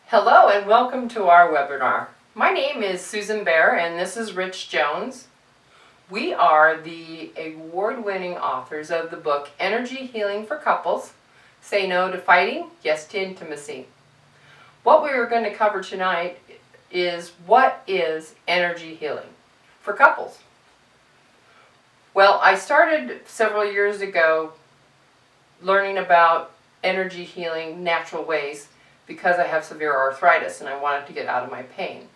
Hello and welcome to our webinar. My name is Susan Bear and this is Rich Jones. We are the award-winning authors of the book Energy Healing for Couples, Say No to Fighting, Yes to Intimacy. What we are going to cover tonight is what is energy healing for couples. Well, I started several years ago learning about energy healing natural ways because I have severe arthritis and I wanted to get out of my pain.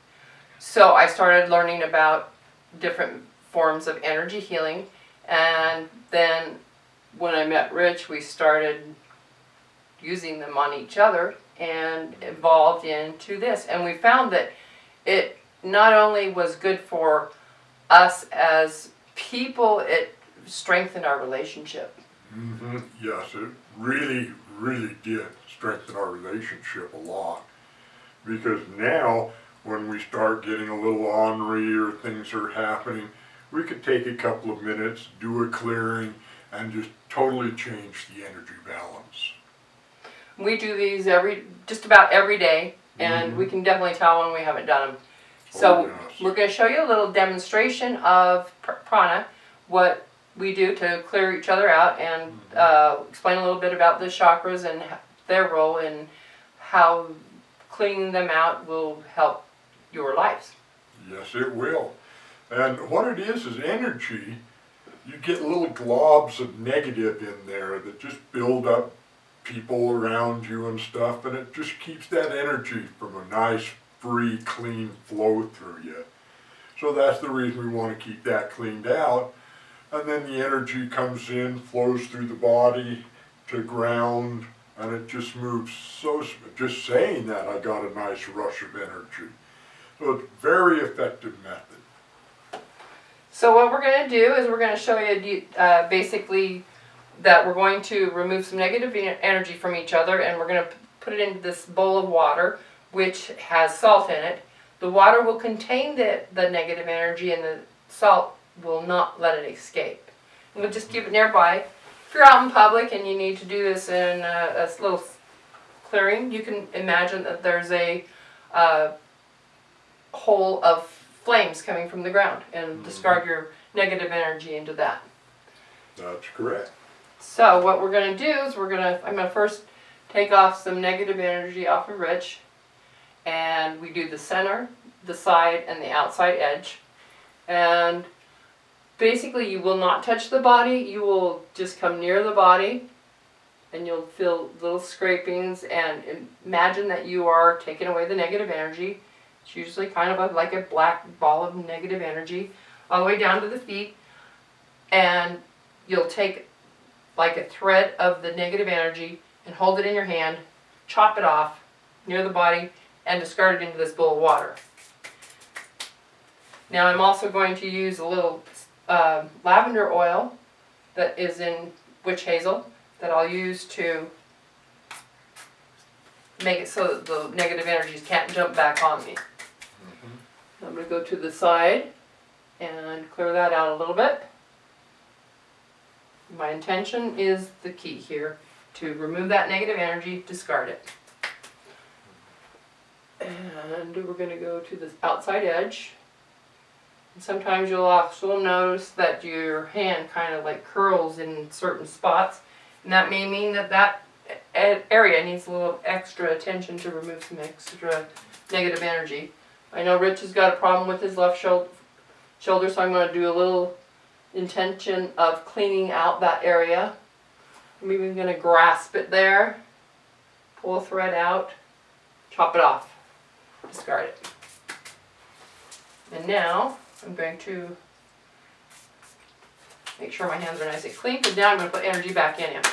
So I started learning about different forms of energy healing, and then when I met Rich, we started using them on each other and evolved into this. And we found that it not only was good for us as people, it strengthened our relationship. Yes, it really did strengthen our relationship a lot. Because now, when we start getting a little ornery or things are happening, we could take a couple of minutes, do a clearing, and just totally change the energy balance. We do these just about every day, and we can definitely tell when we haven't done them. So yes. We're going to show you a little demonstration of prana, what we do to clear each other out, and explain a little bit about the chakras and their role and how cleaning them out will help your lives. Yes, it will. And what it is energy. You get little globs of negative in there that just build up people around you and stuff, and it just keeps that energy from a nice, free, clean flow through you. So that's the reason we want to keep that cleaned out. And then the energy comes in, flows through the body to ground, and it just moves so, just saying that I got a nice rush of energy. So it's a very effective method. So what we're going to do is we're going to show you basically that we're going to remove some negative energy from each other, and we're going to put it into this bowl of water which has salt in it. The water will contain the negative energy, and the salt will not let it escape. And we'll just keep it nearby. If you're out in public and you need to do this in a little clearing, you can imagine that there's a hole of flames coming from the ground, and discard your negative energy into that. That's correct. So what we're going to do is I'm going to first take off some negative energy off of Rich, and we do the center, the side, and the outside edge. And basically you will not touch the body, you will just come near the body, and you'll feel little scrapings, and imagine that you are taking away the negative energy. It's usually kind of like a black ball of negative energy all the way down to the feet, and you'll take like a thread of the negative energy and hold it in your hand, chop it off near the body, and discard it into this bowl of water. Now I'm also going to use a little lavender oil that is in witch hazel that I'll use to make it so that the negative energies can't jump back on me. I'm going to go to the side and clear that out a little bit. My intention is the key here, to remove that negative energy, discard it. And we're going to go to the outside edge. And sometimes you'll also notice that your hand kind of like curls in certain spots, and that may mean that area needs a little extra attention to remove some extra negative energy. I know Rich has got a problem with his left shoulder, so I'm going to do a little intention of cleaning out that area. I'm even going to grasp it there, pull a thread out, chop it off, discard it. And now I'm going to make sure my hands are nice and clean, because now I'm going to put energy back in him.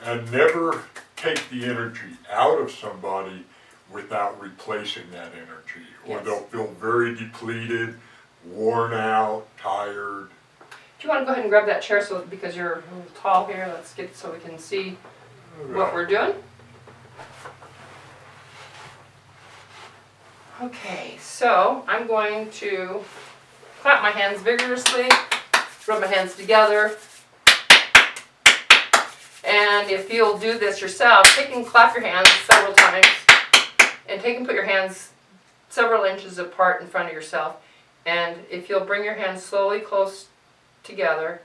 And never take the energy out of somebody without replacing that energy, or Yes. they'll feel very depleted, worn out, tired. Do you want to go ahead and grab that chair because you're a little tall here? Let's get so we can see what we're doing. Okay, so I'm going to clap my hands vigorously, rub my hands together, and if you'll do this yourself, take and clap your hands several times take and put your hands several inches apart in front of yourself, and if you'll bring your hands slowly close together,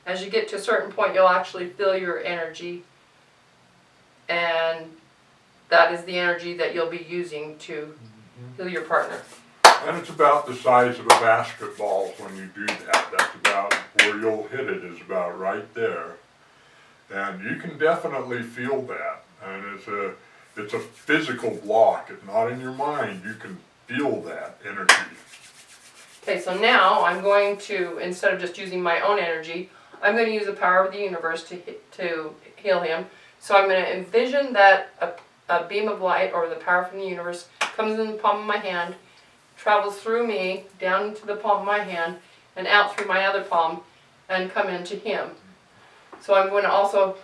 as you get to a certain point, you'll actually feel your energy, and that is the energy that you'll be using to heal your partner. And it's about the size of a basketball when you do that. That's about where you'll hit it, is about right there. And you can definitely feel that. And it's a physical block. It's not in your mind. You can feel that energy. Okay, so now I'm going to, instead of just using my own energy, I'm going to use the power of the universe to heal him. So I'm going to envision that a beam of light, or the power from the universe, comes in the palm of my hand, travels through me, down into the palm of my hand, and out through my other palm, and come into him. So I'm going to also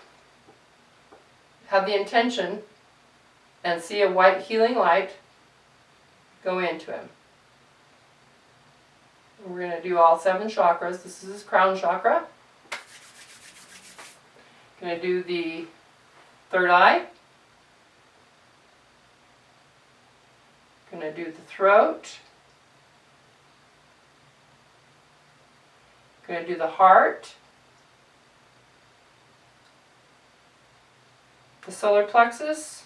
have the intention and see a white healing light go into him. We're going to do all 7 chakras. This is his crown chakra. Going to do the third eye. Going to do the throat. Going to do the heart. The solar plexus.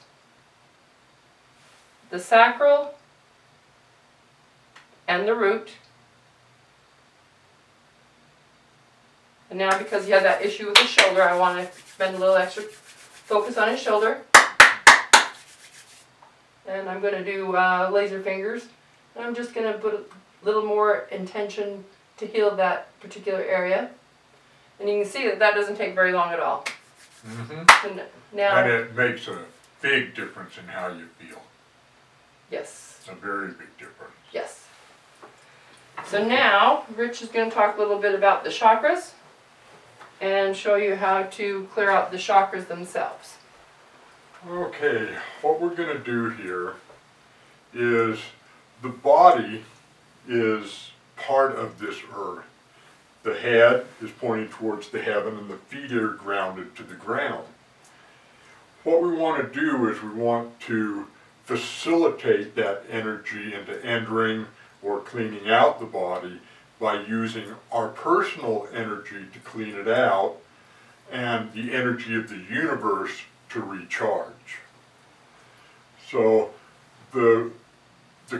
The sacral. And the root. And now, because he had that issue with his shoulder, I want to spend a little extra focus on his shoulder. And I'm going to do laser fingers. And I'm just going to put a little more intention to heal that particular area. And you can see that that doesn't take very long at all. Mm-hmm. Now, and it makes a big difference in how you feel. yes. A very big difference. Yes. So now, Rich is going to talk a little bit about the chakras and show you how to clear out the chakras themselves. Okay, what we're going to do here is, the body is part of this earth. The head is pointing towards the heaven, and the feet are grounded to the ground. What we want to do is we want to facilitate that energy into entering or cleaning out the body by using our personal energy to clean it out and the energy of the universe to recharge. So the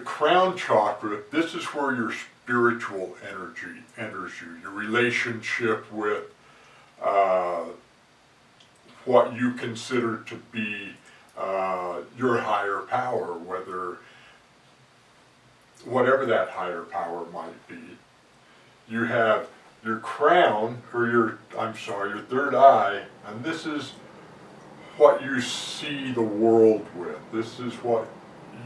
crown chakra, this is where your spiritual energy enters you, your relationship with what you consider to be your higher power, whatever that higher power might be. You have your crown, or your third eye, and this is what you see the world with. This is what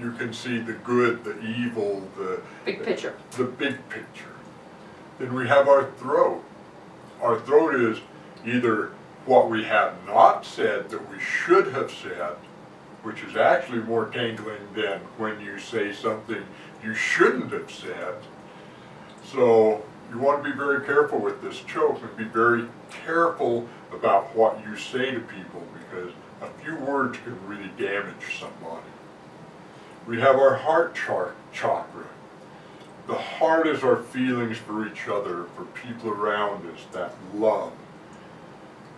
you can see, the good, the evil, the big picture. The big picture. Then we have our throat. Our throat is either what we have not said that we should have said, which is actually more tingling than when you say something you shouldn't have said. So you want to be very careful with this choke, and be very careful about what you say to people, because a few words can really damage somebody. We have our heart chakra. The heart is our feelings for each other, for people around us, that love.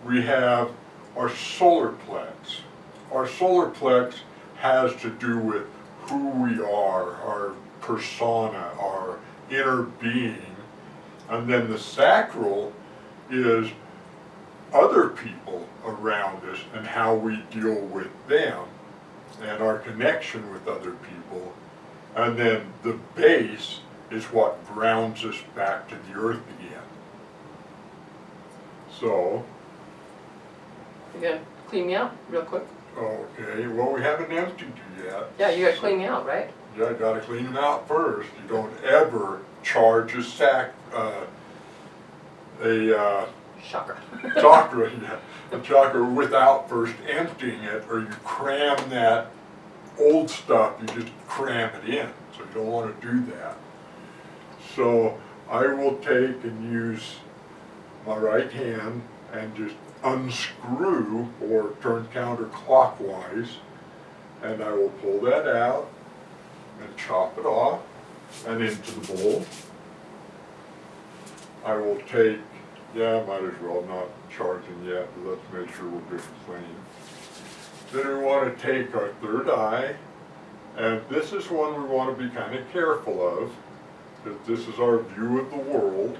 We have our solar plex. Our solar plex has to do with who we are, our persona, our inner being. And then the sacral is other people around us and how we deal with them and our connection with other people. And then the base is what grounds us back to the earth again. So, You gotta clean me out real quick. okay, well, we haven't emptied you yet. Yeah, you gotta clean me out, right? Yeah, gotta clean them out first. You don't ever charge a Chakra. chakra, a chakra without first emptying it, or you cram that old stuff, you just cram it in. So you don't want to do that. So I will take and use my right hand and just unscrew, or turn counterclockwise, and I will pull that out and chop it off and into the bowl. I will take, yeah, might as well, not charging yet, but let's make sure we're good and clean. Then we want to take our third eye, and this is one we want to be kind of careful of, because this is our view of the world.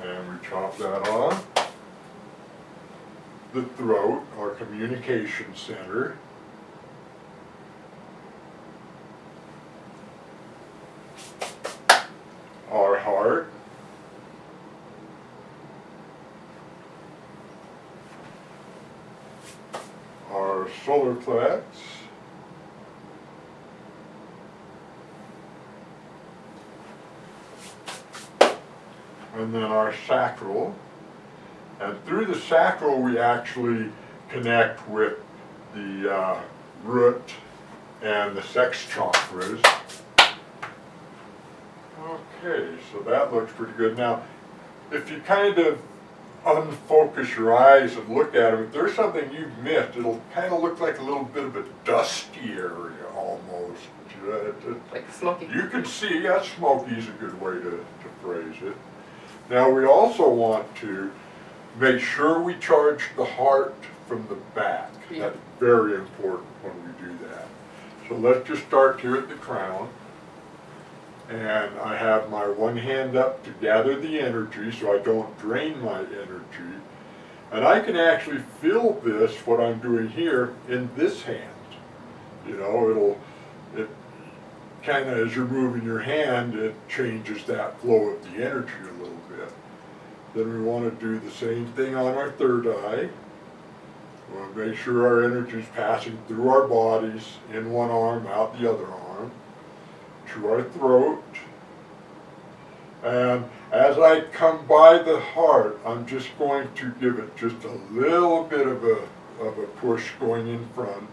And we chop that off. The throat, our communication center. Our heart. Our solar plex. And then our sacral. And through the sacral we actually connect with the root and the sex chakras. Okay, so that looks pretty good. Now, if you kind of unfocus your eyes and look at them, if there's something you've missed, it'll kind of look like a little bit of a dusty area almost. Like smoky. You can see, yeah, smoky is a good way to phrase it. Now we also want to make sure we charge the heart from the back. Yeah. That's very important when we do that. So let's just start here at the crown. And I have my one hand up to gather the energy so I don't drain my energy. And I can actually feel this, what I'm doing here, in this hand. You know, it kind of, as you're moving your hand, it changes that flow of the energy a little bit. Then we want to do the same thing on our third eye. We want to make sure our energy is passing through our bodies, in one arm, out the other arm, to our throat. And as I come by the heart, I'm just going to give it just a little bit of a push going in front,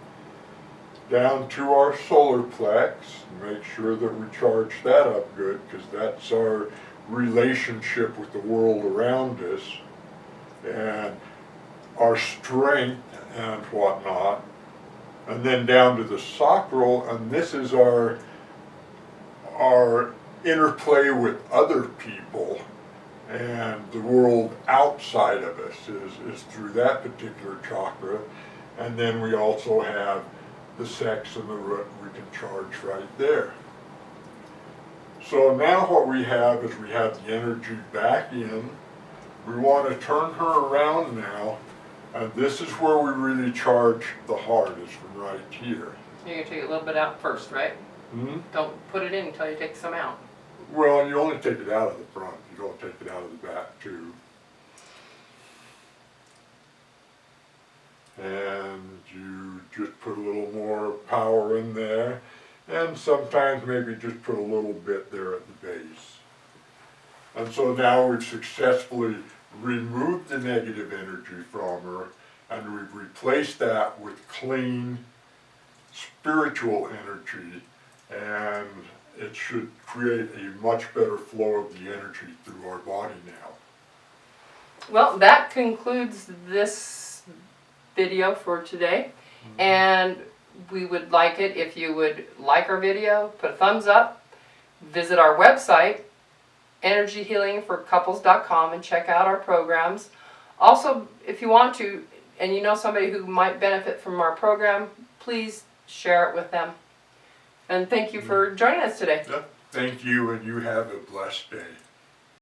down to our solar plex. Make sure that we charge that up good, because that's our relationship with the world around us and our strength and whatnot. And then down to the sacral, and this is our interplay with other people and the world outside of us is through that particular chakra. And then we also have the sex and the root we can charge right there. So now what we have is we have the energy back in. We want to turn her around now, and this is where we really charge the heart, is from right here. You're going to take a little bit out first, right? Mm-hmm. Don't put it in until you take some out. Well, you only take it out of the front. You don't take it out of the back, too. And you just put a little more power in there. And sometimes maybe just put a little bit there at the base. And so now we've successfully removed the negative energy from her, and we've replaced that with clean spiritual energy, and it should create a much better flow of the energy through our body now. Well, that concludes this video for today. Mm-hmm. And we would like it if you would like our video, put a thumbs up, visit our website, energyhealingforcouples.com, and check out our programs. Also, if you want to, and you know somebody who might benefit from our program, please share it with them. And thank you for joining us today. Thank you, and you have a blessed day.